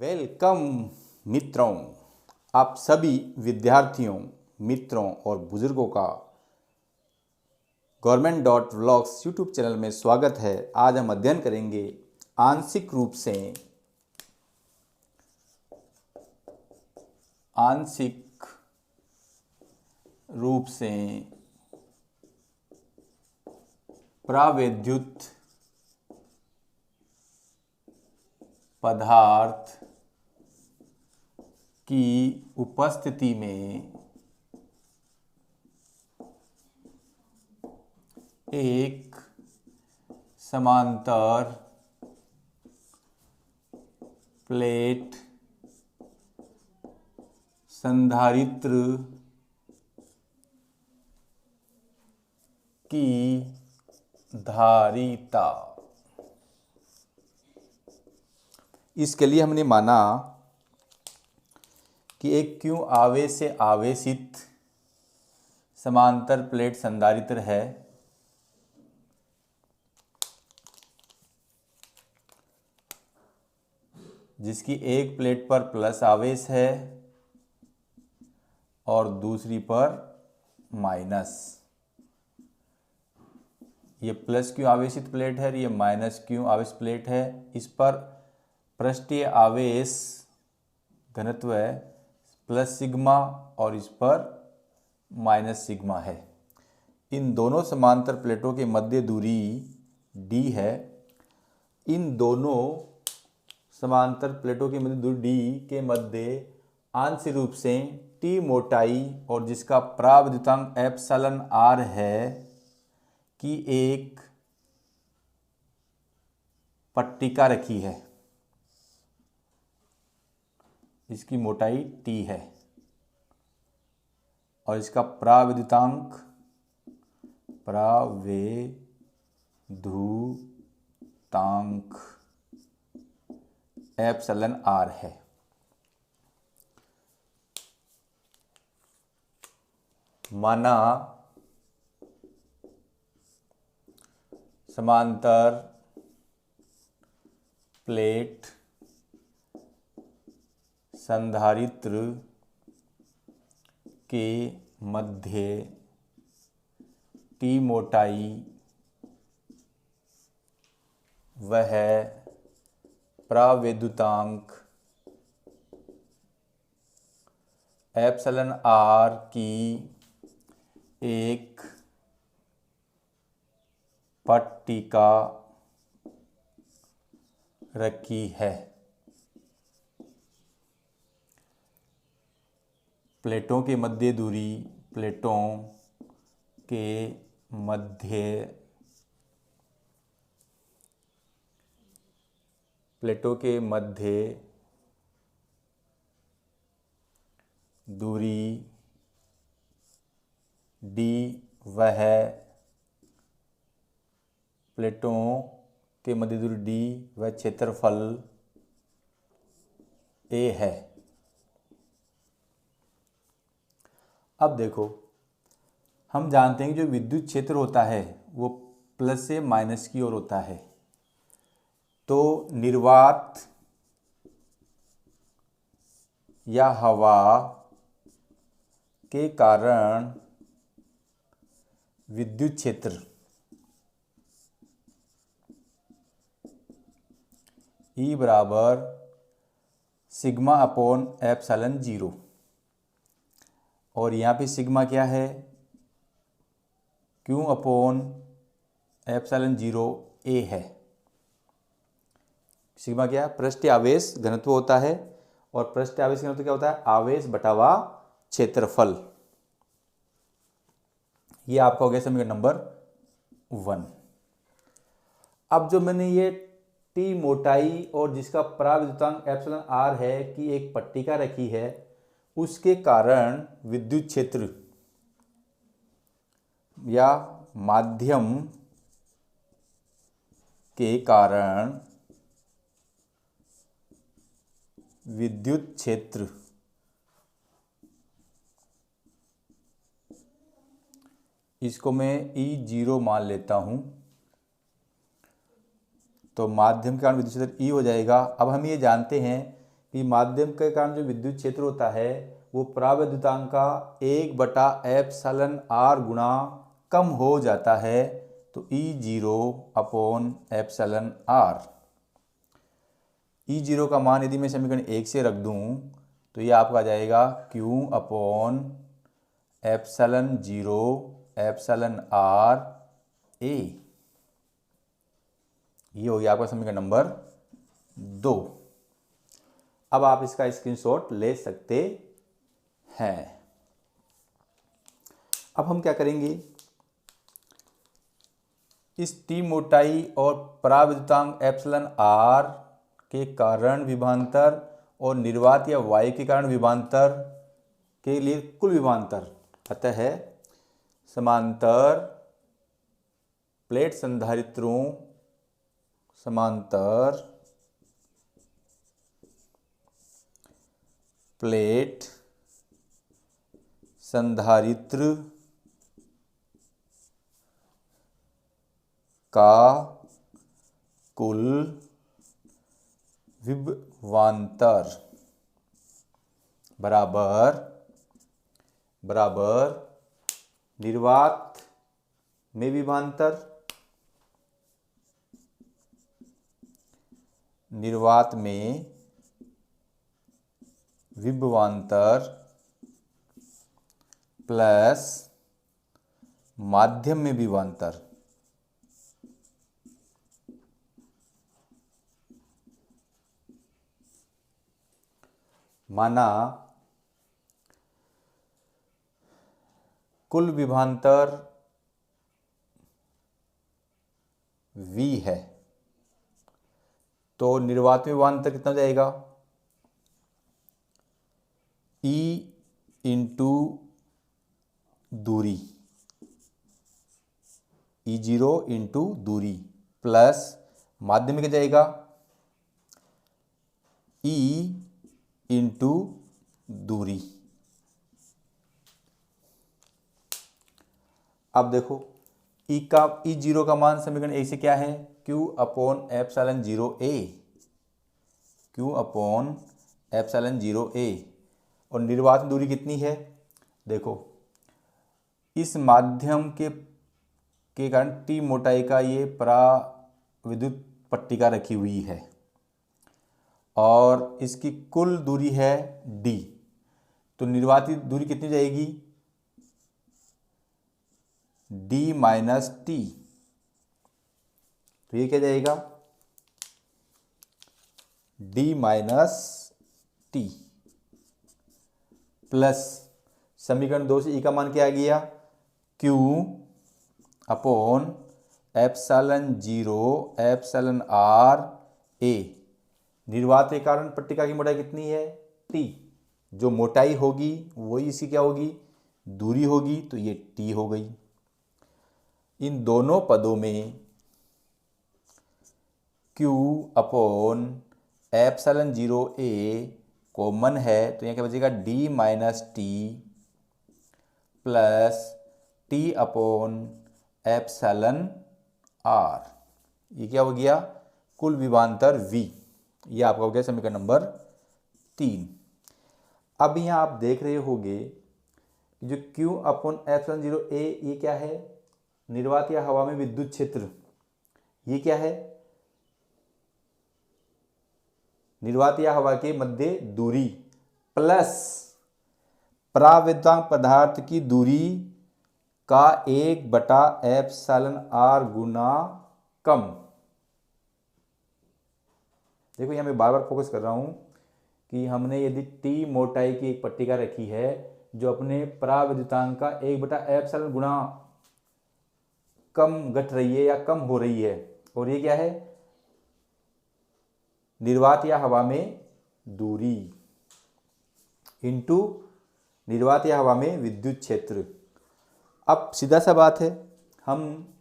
Welcome मित्रों, आप सभी विद्यार्थियों, मित्रों और बुजुर्गों का government.vlogs यूट्यूब चैनल में स्वागत है। आज हम अध्ययन करेंगे आंशिक रूप से प्रावैद्युत पदार्थ की उपस्थिति में एक समांतर प्लेट संधारित्र की धारिता। इसके लिए हमने माना कि एक Q आवेश से आवेशित समांतर प्लेट संधारित्र है जिसकी एक प्लेट पर प्लस आवेश है और दूसरी पर माइनस। ये प्लस Q आवेशित प्लेट है, ये माइनस Q आवेश प्लेट है। इस पर पृष्ठीय आवेश घनत्व है प्लस सिग्मा और इस पर माइनस सिग्मा है। इन दोनों समांतर प्लेटों के मध्य दूरी d है। इन दोनों समांतर प्लेटों की मध्य दूरी d के मध्य आंशिक रूप से t मोटाई और जिसका प्रावैद्युतांक एप्सिलॉन r है की एक पट्टिका रखी है। इसकी मोटाई t है और इसका प्रावैद्युतांक एप्सिलॉन r है। माना समांतर प्लेट संधारित्र के मध्य t मोटाई वह प्रावैद्युतांक एप्सिलॉन r की एक पट्टिका रखी है। प्लेटों के मध्य दूरी प्लेटों के मध्य दूरी d वह प्लेटों के मध्य दूरी d वह क्षेत्रफल a है। अब देखो, हम जानते हैं कि जो विद्युत क्षेत्र होता है वो प्लस से माइनस की ओर होता है। तो निर्वात या हवा के कारण विद्युत क्षेत्र E बराबर सिग्मा अपॉन एप्सिलॉन 0 और यहाँ पे सिग्मा क्या है? Q अपॉन एप्सिलॉन 0 A है। सिग्मा क्या है? पृष्ठीय आवेश घनत्व होता है और पृष्ठीय आवेश घनत्व क्या होता है? आवेश बटावा क्षेत्रफल। ये आपका हो गया समीकरण नंबर 1। अब जो मैंने ये t मोटाई और जिसका प्रावैद्युतांक एप्सिलॉन r है की एक पट्टिका रखी है, उसके कारण विद्युत क्षेत्र या माध्यम के कारण विद्युत क्षेत्र इसको मैं E0 मान लेता हूं। तो माध्यम के कारण विद्युत क्षेत्र E हो जाएगा। अब हम ये जानते हैं कि माध्यम के कारण जो विद्युत क्षेत्र होता है वो परावैद्युतांक का 1/ε r गुणा कम हो जाता है, तो E0/ε r। E0 का मान यदि मैं समीकरण 1 से रख दूं तो ये आपका आ जाएगा Q/ε0/r A। ये हो गया आपका समीकरण नंबर 2। अब आप इसका स्क्रीनशॉट ले सकते हैं। अब हम क्या करेंगे, इस टी मोटाई और परावैद्युतांक एप्सिलॉन आर के कारण विभवांतर और निर्वात या वायु के कारण विभवांतर के लिए कुल विभवांतर, अतः समांतर प्लेट संधारित्रों समांतर प्लेट संधारित्र का कुल विभवांतर बराबर निर्वात में विभवांतर प्लस माध्यम में विभवांतर। माना कुल विभवांतर V है तो निर्वात में विभवांतर कितना हो जाएगा, E इंटू दूरी, E0 इंटू दूरी प्लस माध्यम में क्या जाएगा, E इंटू दूरी। अब देखो E0 का मान समीकरण 1 से क्या है, Q/ε0A और निर्वात दूरी कितनी है, देखो इस माध्यम के कारण टी मोटाई का ये पराविद्युत पट्टिका रखी हुई है और इसकी कुल दूरी है d, तो निर्वातित दूरी कितनी जाएगी, d माइनस टी। तो ये क्या जाएगा, d माइनस टी प्लस समीकरण 2 से E का मान क्या आ गया, Q/ε0/r A। निर्वात के कारण पट्टिका की मोटाई कितनी है, t। जो मोटाई होगी वही इसकी क्या होगी, दूरी होगी, तो ये t हो गई। इन दोनों पदों में Q/ε0A कॉमन है तो यहाँ क्या बचेगा, d minus T plus T/ε r। ये क्या हो गया, कुल विभवांतर V। ये आपका हो गया समीकरण नंबर 3। अब यहाँ आप देख रहे होंगे जो Q/ε0A ये क्या है, निर्वात या हवा में विद्युत क्षेत्र। ये क्या है, निर्वात या हवा के मध्य दूरी प्लस परावैद्युतांक पदार्थ की दूरी का 1/ε r गुना कम। देखो यहाँ मैं बार बार फोकस कर रहा हूँ कि हमने यदि टी मोटाई की एक पट्टिका रखी है जो अपने परावैद्युतांक का 1/ε गुना कम घट रही है या कम हो रही है, और ये क्या है, निर्वात या हवा में दूरी इंटू निर्वात या हवा में विद्युत क्षेत्र। अब सीधा सा बात है, हम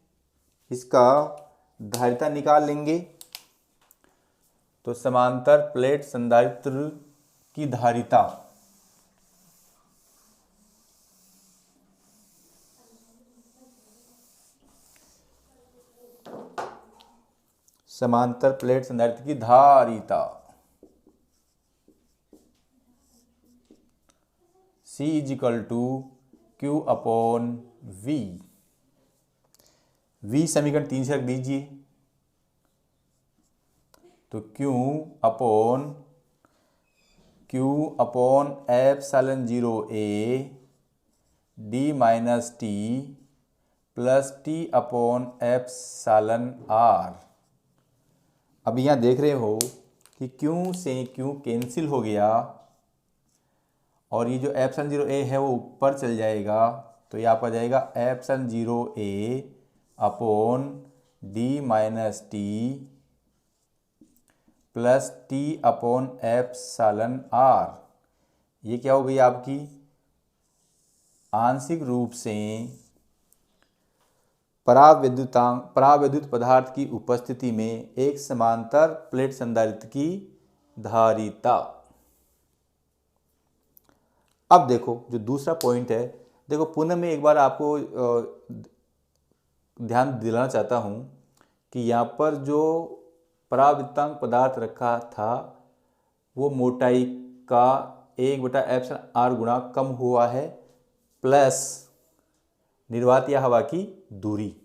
इसका धारिता निकाल लेंगे। तो समांतर प्लेट संधारित्र की धारिता समांतर प्लेट संधारित्र की धारिता C is equal to Q upon V। V समीकरण 3 से रख दीजिए, तो Q upon epsilon 0A D minus T plus T upon epsilon R। अब यहाँ देख रहे हो कि Q से Q कैंसिल हो गया और ये जो एप्सिलॉन 0A है वो ऊपर चल जाएगा, तो ये आपका जाएगा epsilon 0A upon D minus T plus T upon epsilon R। ये क्या हो गई आपकी आंशिक रूप से परावैद्युत पदार्थ की उपस्थिति में एक समांतर प्लेट संधारित्र की धारिता। अब देखो जो दूसरा पॉइंट है, देखो पुनः मैं एक बार आपको ध्यान दिलाना चाहता हूं कि यहाँ पर जो परावैद्युतांक पदार्थ रखा था वो मोटाई का 1/एप्सिलॉन r गुणा कम हुआ है प्लस निर्वात या हवा की दूरी।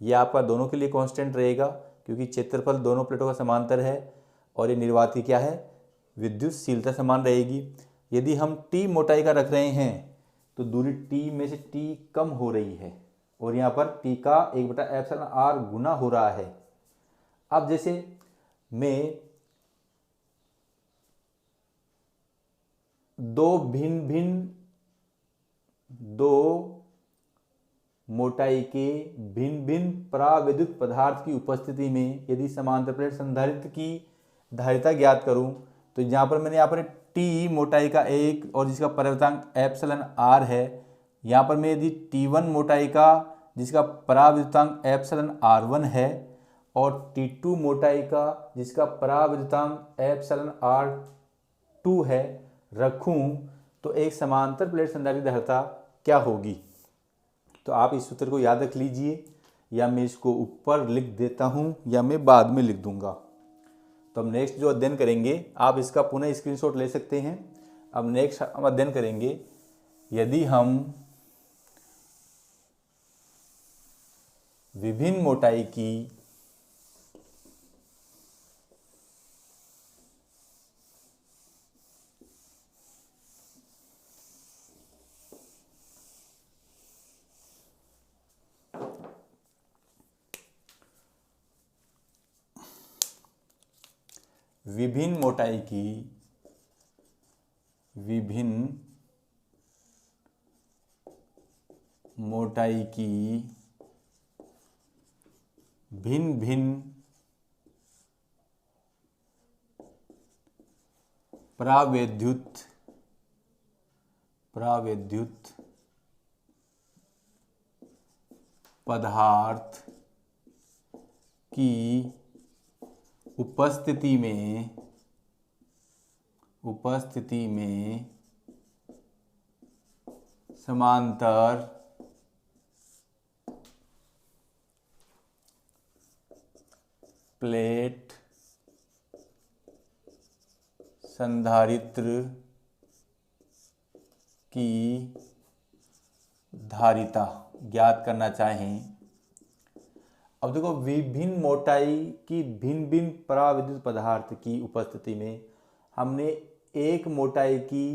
यह आपका दोनों के लिए कांस्टेंट रहेगा क्योंकि क्षेत्रफल दोनों प्लेटों का समांतर है और ये निर्वात की क्या है विद्युतशीलता समान रहेगी। यदि हम T मोटाई का रख रहे हैं तो दूरी T में से T कम हो रही है और यहाँ पर T का 1/एप्सिलॉन r गुना हो रहा है। अब जैसे मैं दो मोटाई के भिन्न भिन्न परावैद्युत पदार्थ की उपस्थिति में यदि समांतर प्लेट संधारित्र की धारिता ज्ञात करूं, तो जहां पर मैंने यहाँ पर T मोटाई का एक और जिसका परावैद्युतांक एप्सिलॉन r है, यहाँ पर मैं यदि T1 मोटाई का जिसका परावैद्युतांक एप्सिलॉन r1 है और T2 मोटाई का जिसका परावैद्युतांक एप्सिलॉन r2 है रखूं, तो एक समांतर प्लेट संधारित्र धारिता क्या होगी। तो आप इस सूत्र को याद रख लीजिए, या मैं इसको ऊपर लिख देता हूं या मैं बाद में लिख दूंगा। तो हम नेक्स्ट जो अध्ययन करेंगे, आप इसका पुनः स्क्रीनशॉट ले सकते हैं। अब नेक्स्ट हम अध्ययन करेंगे यदि हम विभिन्न मोटाई की विभिन्न मोटाई की भिन्न भिन्न परावैद्युत पदार्थ की उपस्थिति में समांतर प्लेट संधारित्र की धारिता ज्ञात करना चाहें। अब देखो विभिन्न मोटाई की भिन्न भिन्न परावैद्युत पदार्थ की उपस्थिति में हमने एक मोटाई की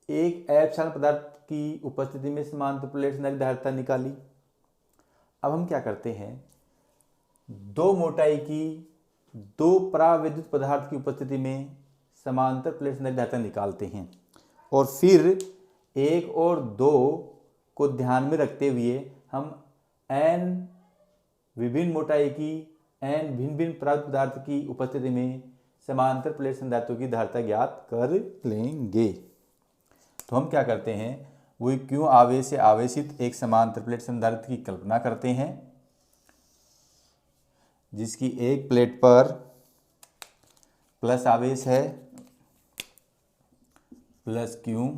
एक एप्सिलॉन पदार्थ की उपस्थिति में समांतर प्लेट संधारित्र धारिता निकाली। अब हम क्या करते हैं, दो मोटाई की दो परावैद्युत पदार्थ की उपस्थिति में समांतर प्लेट संधारित्र धारिता निकालते हैं और फिर एक और दो को ध्यान में रखते हुए हम n विभिन्न मोटाई की n भिन्न भिन्न परावैद्युत पदार्थ की उपस्थिति में समांतर प्लेट संधारित्रों की धारिता ज्ञात कर लेंगे। तो हम क्या करते हैं, वही Q आवेश से आवेशित एक समांतर प्लेट संधारित्र की कल्पना करते हैं जिसकी एक प्लेट पर प्लस आवेश है प्लस Q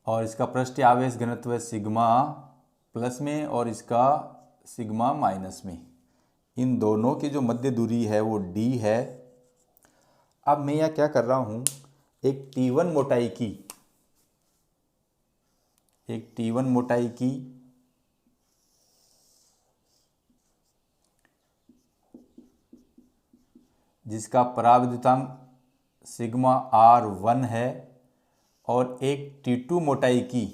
और इसका पृष्ठीय आवेश घनत्व है सिग्मा प्लस में और इसका सिग्मा माइनस में। इन दोनों की जो मध्य दूरी है वो d है। अब मैं यहाँ क्या कर रहा हूँ, एक T1 मोटाई की जिसका पराविद्युतांक सिग्मा R1 है, और एक T2 मोटाई की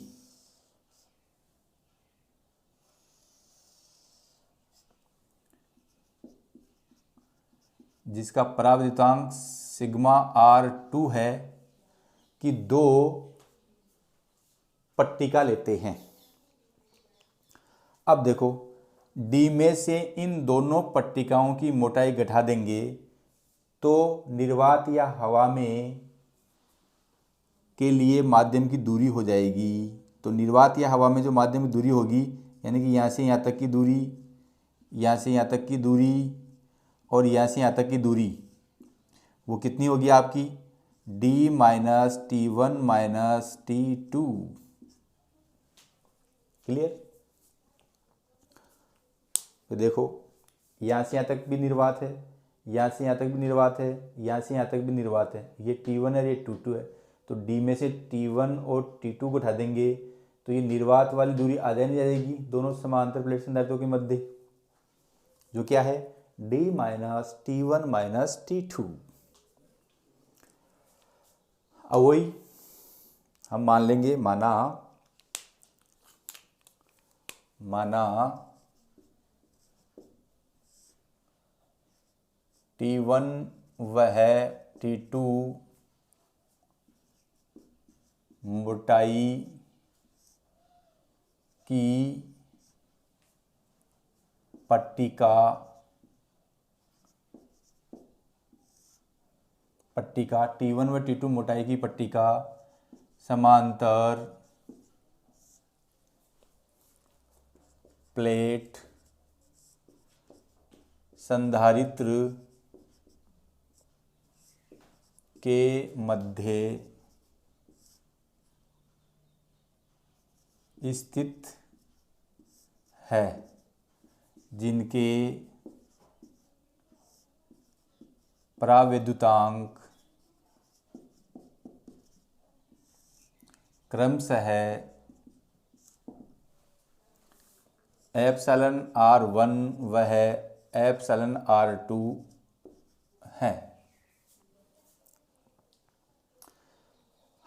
जिसका पराविद्युतांक सिग्मा R2 है, कि दो पट्टिका लेते हैं। अब देखो, D में से इन दोनों पट्टिकाओं की मोटाई घटा देंगे तो निर्वात या हवा में के लिए माध्यम की दूरी हो जाएगी। तो निर्वात या हवा में जो माध्यम की दूरी होगी, यानी कि यहाँ से यहाँ तक की दूरी, यहाँ से यहाँ तक की दूरी और यहाँ से यहाँ तक की दूरी, वो कितनी होगी आपकी, d minus T1 minus T2। Clear? तो देखो, यहाँ से यहाँ तक भी निर्वात है, यहाँ से यहाँ तक भी निर्वात है, यहाँ से यहाँ तक भी निर्वात है। ये T1 है, ये T2 है। तो D में से T1 और T2 को उठा देंगे तो ये निर्वात वाली दूरी आधा नहीं जाएगी दोनों समांतर प्लेट संधारित्रों के मध्य, जो क्या है D minus T1 minus T2। अब वही हम मान लेंगे, माना T1 वह T2 मोटाई की पट्टिका T1 व T2 मोटाई की पट्टिका समांतर प्लेट संधारित्र के मध्य स्थित है, जिनके परावैद्युतांक क्रमशः एप्सिलॉन R1 व एप्सिलॉन R2 है।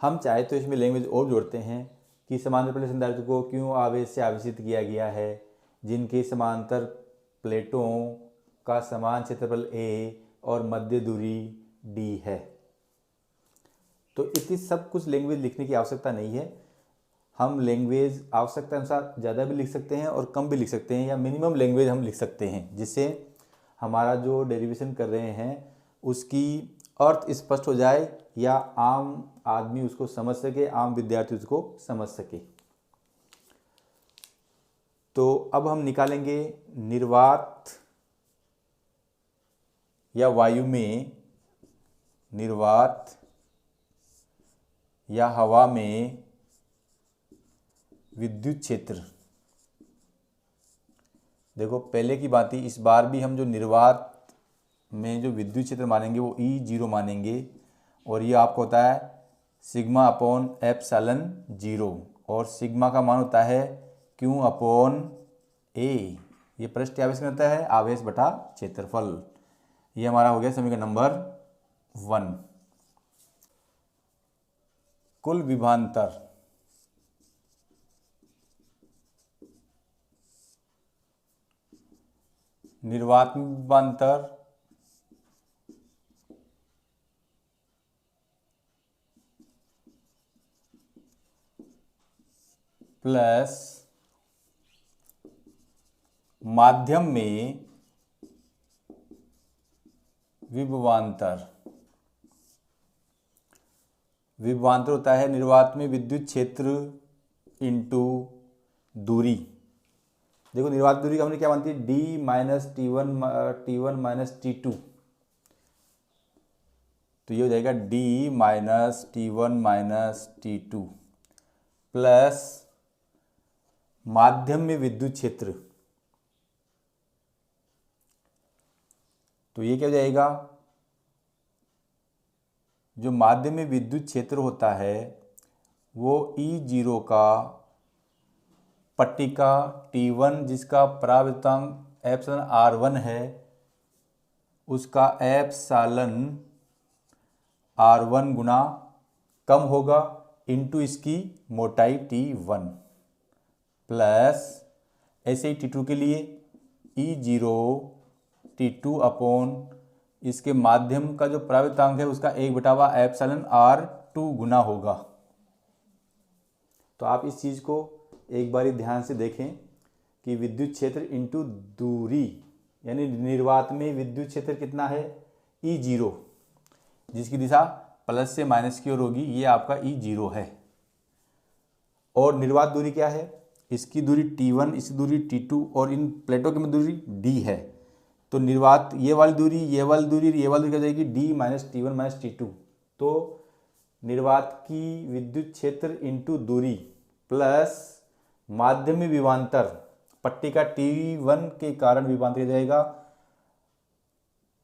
हम चाहे तो इसमें लैंग्वेज और जोड़ते हैं कि समांतर प्लेट संधारित्र को क्यों आवेश से आवेशित किया गया है, जिनके समांतर प्लेटों का समान क्षेत्रफल A और मध्य दूरी D है। तो इतनी सब कुछ लैंग्वेज लिखने की आवश्यकता नहीं है। हम लैंग्वेज आवश्यकता अनुसार ज़्यादा भी लिख सकते हैं और कम भी लिख सकते हैं, या मिनिमम लैंग्वेज हम लिख सकते हैं, जिससे हमारा जो डेरिवेशन कर रहे हैं उसकी अर्थ स्पष्ट हो जाए या आम आदमी उसको समझ सके, आम विद्यार्थी उसको समझ सके। तो अब हम निकालेंगे निर्वात या वायु में, निर्वात या हवा में विद्युत क्षेत्र। देखो, पहले की बात ही, इस बार भी हम जो निर्वात में जो विद्युत क्षेत्र मानेंगे वो E0 मानेंगे, और ये आपको होता है सिग्मा अपॉन एप्सिलॉन 0, और सिग्मा का मान होता है Q अपॉन A। ये पृष्ठ आवेश करता है आवेश बटा क्षेत्रफल। ये हमारा हो गया समीकरण नंबर 1। कुल विभवांतर निर्वात में विभवांतर प्लस माध्यम में विभवांतर। विभवांतर होता है निर्वात में विद्युत क्षेत्र इंटू दूरी। देखो, निर्वात दूरी का हमने क्या मानती है, D minus T1 minus T2। तो ये हो जाएगा D minus T1 minus T2 plus माध्यम में विद्युत क्षेत्र, तो ये क्या हो जाएगा, जो माध्यम में विद्युत क्षेत्र होता है वो E0 का पट्टिका T1 जिसका परावर्तनांक एप्सिलॉन R1 है, उसका एप्सिलॉन R1 गुना कम होगा इंटू इसकी मोटाई T1 प्लस ऐसे ही T2 के लिए E0 T2 अपॉन इसके माध्यम का जो परावर्तनांक है उसका 1/एप्सिलॉन R2 गुना होगा। तो आप इस चीज़ को एक बारी ध्यान से देखें कि विद्युत क्षेत्र इंटू दूरी, यानी निर्वात में विद्युत क्षेत्र कितना है, E0, जिसकी दिशा प्लस से माइनस की ओर होगी, ये आपका E0 है। और निर्वात दूरी क्या है, इसकी दूरी T1, इसकी दूरी T2 और इन प्लेटों की दूरी D है। तो निर्वात ये वाली दूरी, ये वाली दूरी, ये वाली दूरी क्या जाएगी, D minus T1 minus T2। तो निर्वात की विद्युत क्षेत्र इंटू दूरी प्लस माध्यम में विभवांतर, पट्टिका T1 के कारण विभवांतर हो जाएगा।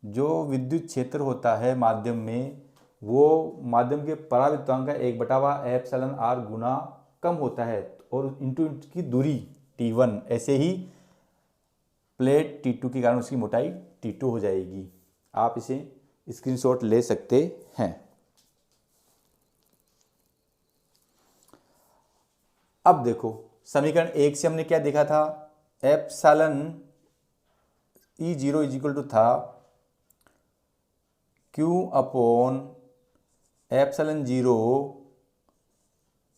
जो विद्युत क्षेत्र होता है माध्यम में, वो माध्यम के परावर्तनांक का 1/एप्सिलॉन R गुना कम होता है, और इंटू की दूरी T1, ऐसे ही प्लेट T2 के कारण उसकी मोटाई T2 हो जाएगी। आप इसे स्क्रीनशॉट ले सकते हैं। अब देखो समीकरण 1 से हमने क्या देखा था, epsilon E0 is equal to था Q अपॉन एप्सिलॉन 0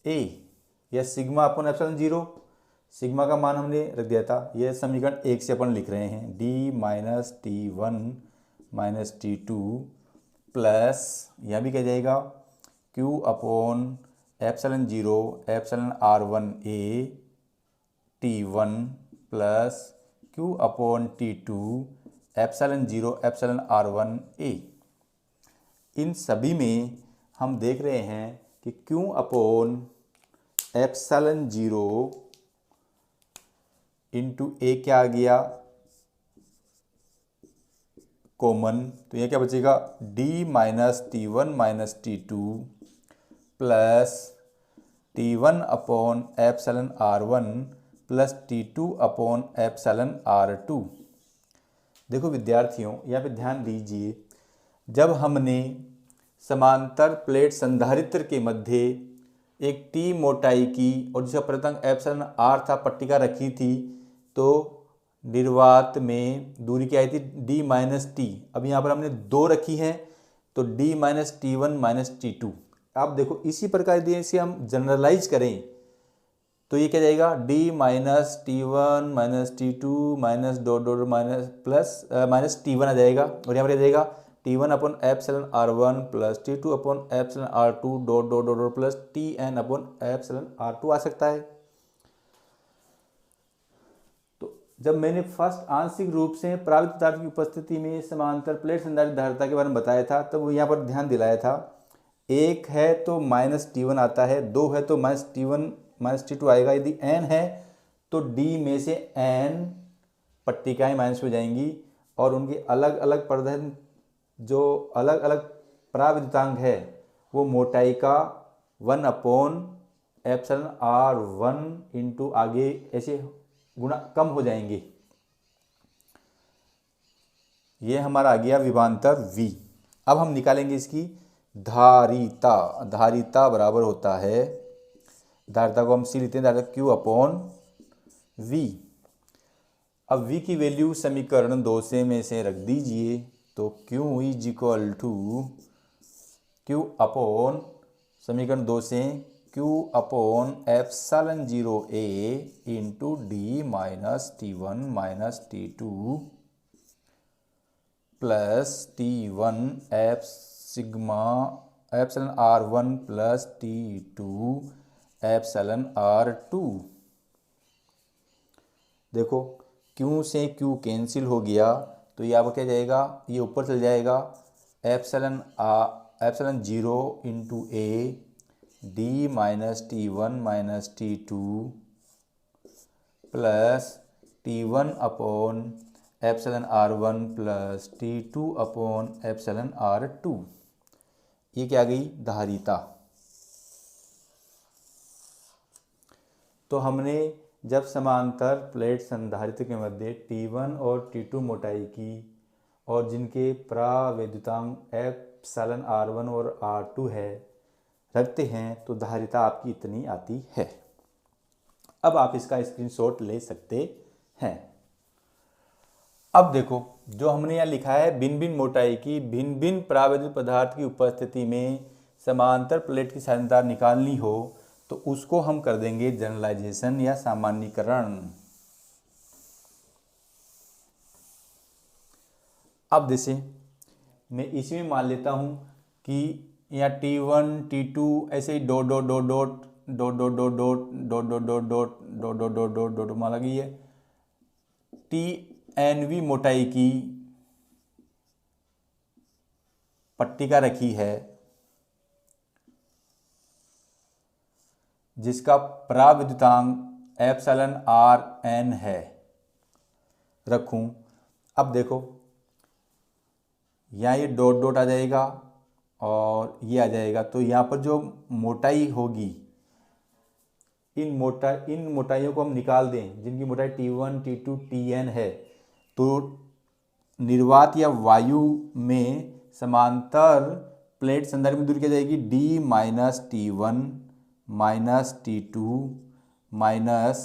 A या सिग्मा अपॉन एप्सिलॉन 0। सिग्मा का मान हमने रख दिया था, यह समीकरण 1 से अपन लिख रहे हैं, D minus T1 minus T2 plus यहाँ भी क्या जाएगा Q upon epsilon 0 epsilon R1 A T1 plus Q upon T2 epsilon 0 epsilon R1 A। इन सभी में हम देख रहे हैं कि Q upon epsilon 0 into A क्या आ गया, कॉमन, तो यह क्या बचेगा, D minus T1 minus T2 plus T1 upon epsilon R1 plus T2 upon epsilon R2। देखो विद्यार्थियों, यहाँ पे ध्यान दीजिए, जब हमने समांतर प्लेट संधारित्र के मध्य एक T मोटाई की और जिसका परावर्तनांक एप्सिलॉन R था पट्टिका रखी थी, तो निर्वात में दूरी क्या आई थी, D माइनस टी। अब यहाँ पर हमने 2 रखी है, तो D minus T1 minus T2। आप देखो इसी प्रकार यदि इसे हम जनरलाइज करें तो ये क्या जाएगा, D minus T1 minus T2 minus dot dot minus plus minus T1 आ जाएगा, और यहाँ पर आ जाएगा T1 upon epsilon R1 plus T2 upon epsilon R2 dot dot dot plus Tn upon epsilon R2 आ सकता है। तो जब मैंने फर्स्ट आंशिक रूप से परावर्तित पदार्थ की उपस्थिति में समांतर प्लेट संधारित्र धारिता के बारे में बताया था, तब यहाँ पर ध्यान दिलाया था, 1 है तो माइनस T1 आता है, 2 है तो माइनस T1 माइनस T2 आएगा, यदि n है तो D में से n पट्टिकाएं माइनस हो जाएंगी, और उनकी अलग अलग प्रदर्शन, जो अलग अलग परावर्तनांक है वो मोटाई का 1 अपॉन एप्सिलॉन R1 इंटू आगे ऐसे गुना कम हो जाएंगे। ये हमारा आ गया विभवांतर V। अब हम निकालेंगे इसकी धारिता। धारिता बराबर होता है, धारिता को हम C लेते हैं, धारिता Q अपॉन V। अब V की वैल्यू समीकरण 2 से रख दीजिए, तो Q is equal to Q upon समीकरण 2 से Q upon epsilon 0 A into D minus T1 minus T2 plus T1 sigma epsilon R1 plus T2 epsilon R2। देखो Q से Q कैंसिल हो गया, तो ये आपका क्या जाएगा, ये ऊपर चल जाएगा, epsilon 0 into A D minus T1 minus T2 plus T1 upon epsilon R1 plus T2 upon epsilon R2। ये क्या गई धारिता। तो हमने जब समांतर प्लेट संधारित्र के मध्य T1 और T2 मोटाई की और जिनके प्रावैद्युतांक एप्सिलॉन R1 और R2 है रखते हैं तो धारिता आपकी इतनी आती है। अब आप इसका स्क्रीनशॉट ले सकते हैं। अब देखो जो हमने यहाँ लिखा है भिन्न भिन्न मोटाई की भिन्न भिन्न प्रावैद्युत पदार्थ की उपस्थिति में समांतर प्लेट की साधनता निकालनी हो तो उसको हम कर देंगे जनरलाइजेशन या सामान्यीकरण। अब जैसे मैं इसी में मान लेता हूँ कि यहाँ T1 T2 ऐसे ही dot dot dot dot dot dot dot dot dot dot dot dot dot dot dot dot मान लगी है। TNV मोटाई की पट्टिका रखी है जिसका प्रावैद्युतांक एप्सिलॉन RN है रखूं। अब देखो यहाँ ये डॉट डॉट आ जाएगा और ये आ जाएगा तो यहाँ पर जो मोटाई होगी इन मोटाइयों को हम निकाल दें जिनकी मोटाई T1 T2 TN है तो निर्वात या वायु में समांतर प्लेट संधारित्र में दूरी क्या जाएगी D minus T1 minus T2 minus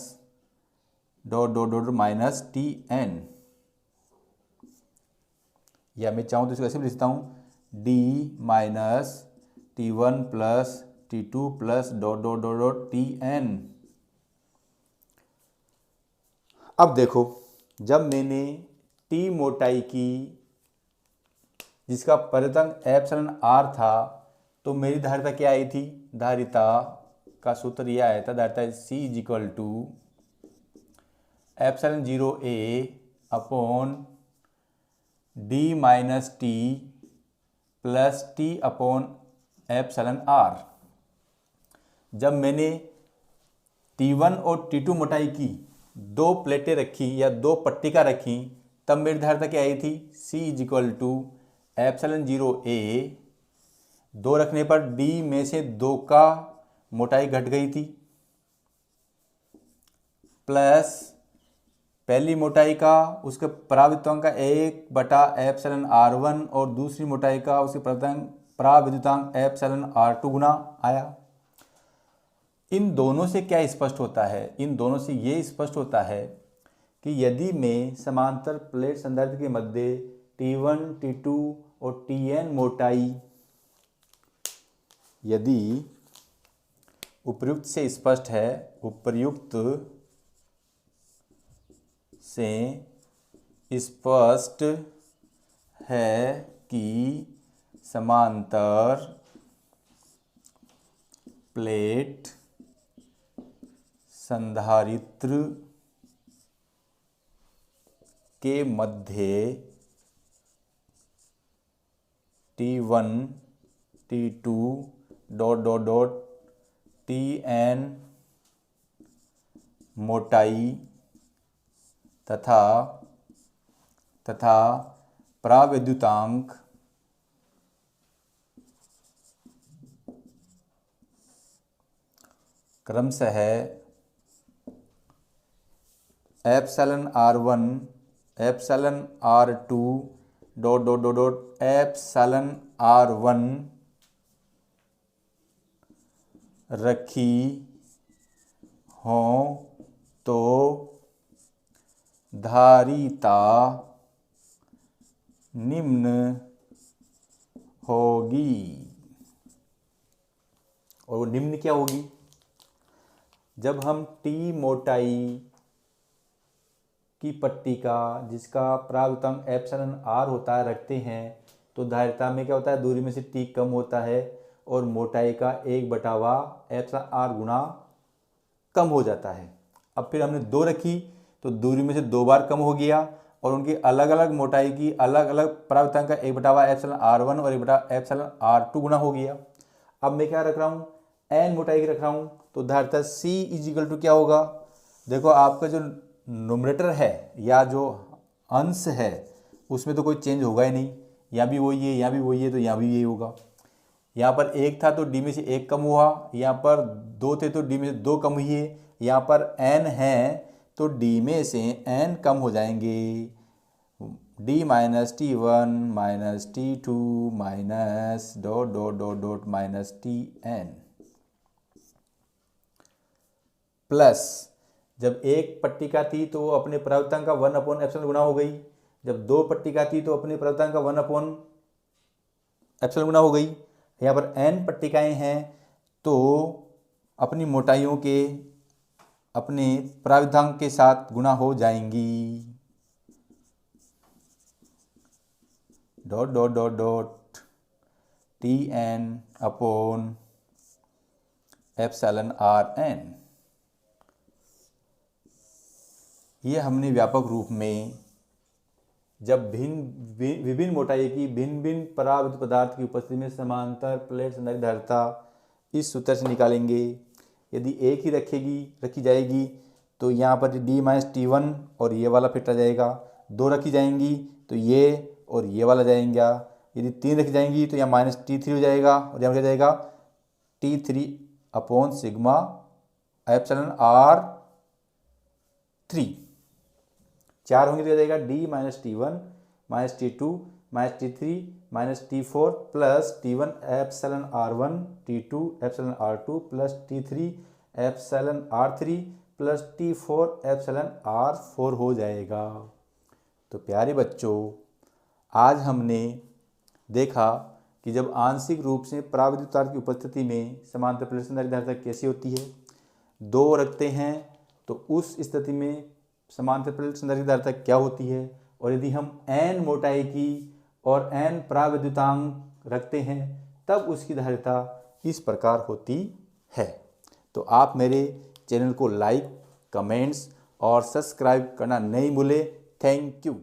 dot dot dot minus TN। या मैं चाहूँ तो इसको ऐसे भी लिखता हूँ D minus T1 plus T2 plus dot dot dot dot TN। अब देखो जब मैंने T मोटाई की जिसका परिवर्तन एप्सिलॉन R था तो मेरी धारिता क्या आई थी। धारिता का सूत्र यह आया था धारिता C is equal to epsilon 0A upon D minus T plus T upon epsilon R। जब मैंने T1 और T2 मोटाई की दो प्लेटें रखी या दो पट्टिका रखी तब मेरी धारिता क्या आई थी। C is equal to epsilon 0A दो रखने पर D में से दो का मोटाई घट गई थी प्लस पहली मोटाई का उसके परावैद्युतांक का 1 बटा एप्सिलॉन R1 और दूसरी मोटाई का उसके परावैद्युतांक एप्सिलॉन R2 गुना आया। इन दोनों से क्या स्पष्ट होता है। इन दोनों से ये स्पष्ट होता है कि यदि मैं समांतर प्लेट संधारित्र के मध्य T1 T2 और TN मोटाई यदि उपर्युक्त से स्पष्ट है उपर्युक्त से स्पष्ट है कि समांतर प्लेट संधारित्र के मध्य T1 T2 dot dot dot TN मोटाई तथा प्रावैद्युतांक क्रमशः epsilon R1 epsilon R2 dot dot dot dot epsilon R1 रखी हो तो धारिता निम्न होगी। और वो निम्न क्या होगी। जब हम T मोटाई की पट्टिका जिसका प्रावैद्युतांक एप्सिलॉन R होता है रखते हैं तो धारिता में क्या होता है दूरी में से T कम होता है और मोटाई का 1/va एप्सिलॉन R गुना कम हो जाता है। अब फिर हमने दो रखी तो दूरी में से 2 बार कम हो गया और उनकी अलग अलग मोटाई की अलग अलग प्रावैद्युतांक का 1/va एप्सिलॉन R1 और 1/va एप्सिलॉन R2 गुना हो गया। अब मैं क्या रख रहा हूँ N मोटाई की रख रहा हूँ तो धारिता C इज इक्वल टू क्या होगा देखो आपका जो न्यूमरेटर है या जो अंश है उसमें तो कोई चेंज होगा ही नहीं, यहाँ भी वही है, यहाँ भी वही है, तो यहाँ भी यही होगा। यहाँ पर एक था तो डी में से एक कम हुआ, यहाँ पर दो थे तो डी में से दो कम हुए, यहाँ पर एन है तो डी में से एन कम हो जाएंगे। D minus T one minus T two minus dot dot dot dot minus T N plus, जब एक पट्टिका थी तो अपने परावर्तन का 1/एप्सिलॉन गुना हो गई, जब दो पट्टिका थी तो अपने परावर्तन का 1/एप्सिलॉन गुना हो गई। यहाँ पर n पट्टिकाएं हैं तो अपनी मोटाइयों के अपने प्राविधांक के साथ गुना हो जाएंगी। Dot dot dot dot T N upon epsilon R N. ये हमने व्यापक रूप में जब विभिन्न मोटाई की भिन्न भिन्न परावृत्त पदार्थ की उपस्थिति में समांतर प्लेट संधारित्र धारिता इस सूत्र से निकालेंगे। यदि एक ही रखी जाएगी तो यहाँ पर डी माइनस टी वन और ये वाला फिट आ जाएगा, दो रखी जाएंगी तो ये और ये वाला जाएगा, यदि तीन रखी जाएंगी तो यहाँ माइनस टी थ्री हो जाएगा और यहाँ क्या जाएगा T three upon sigma epsilon R three. चार होंगे तो क्या जाएगा D minus T one minus T two minus T three minus T four plus T one epsilon R one T two epsilon R two plus T three epsilon R three plus T four epsilon R four हो जाएगा। तो प्यारे बच्चों, आज हमने देखा कि जब आंशिक रूप से परावैद्युत तार की उपस्थिति में समांतर प्लेट संधारित्र धारिता कैसी होती है, दो रखते हैं तो उस स्थिति में समांतर प्लेट संधारित्र धारिता क्या होती है, और यदि हम n मोटाई की और n परावैद्युतांक रखते हैं तब उसकी धारिता इस प्रकार होती है। तो आप मेरे चैनल को लाइक, कमेंट्स और सब्सक्राइब करना नहीं भूलें। Thank you.